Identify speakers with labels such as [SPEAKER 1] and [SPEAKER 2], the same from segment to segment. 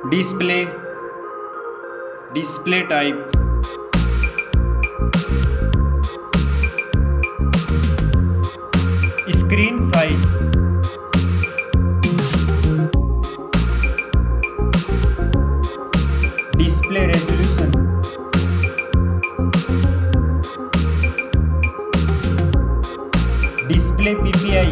[SPEAKER 1] display, display type, screen size, display resolution, display PPI,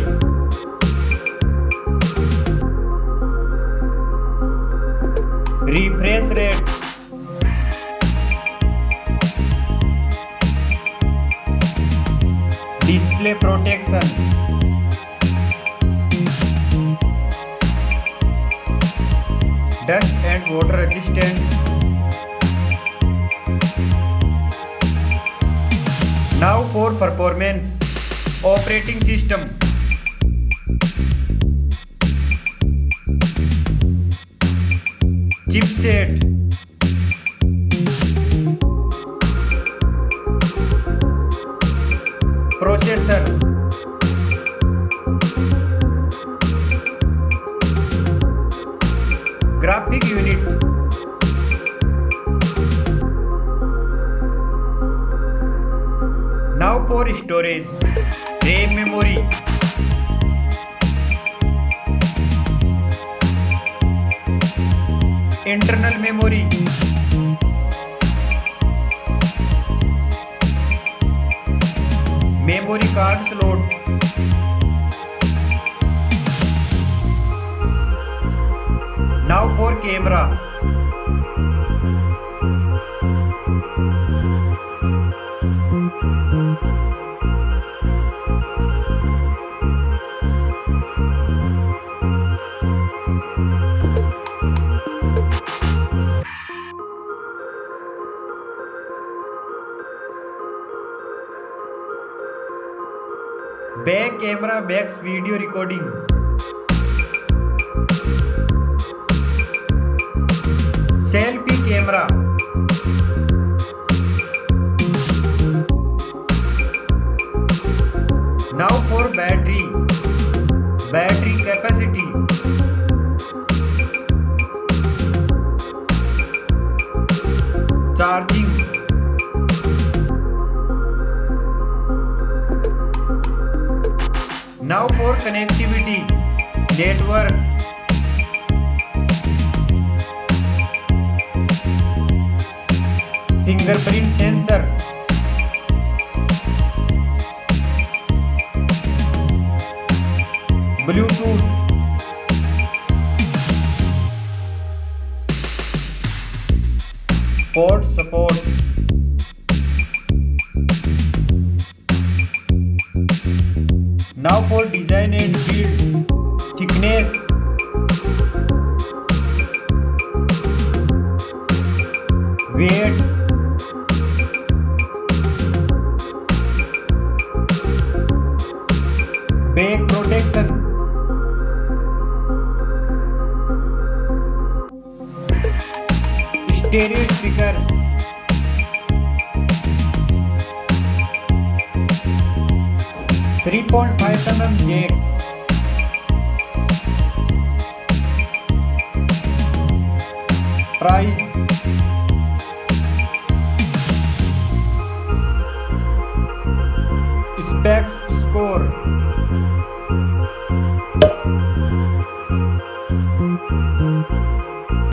[SPEAKER 1] refresh rate, display protection, dust and water resistant. Now for performance. Operating system, chipset, processor, graphic unit, now for storage, RAM memory, internal memory, memory card slot, now for camera, back camera backs video recording, selfie camera, now for battery, battery capacity, charging, now for connectivity, network, fingerprint sensor, Bluetooth, port support, now for design and build, thickness, weight, back protection, stereo speakers, 3.5 mm jack, price, specs score,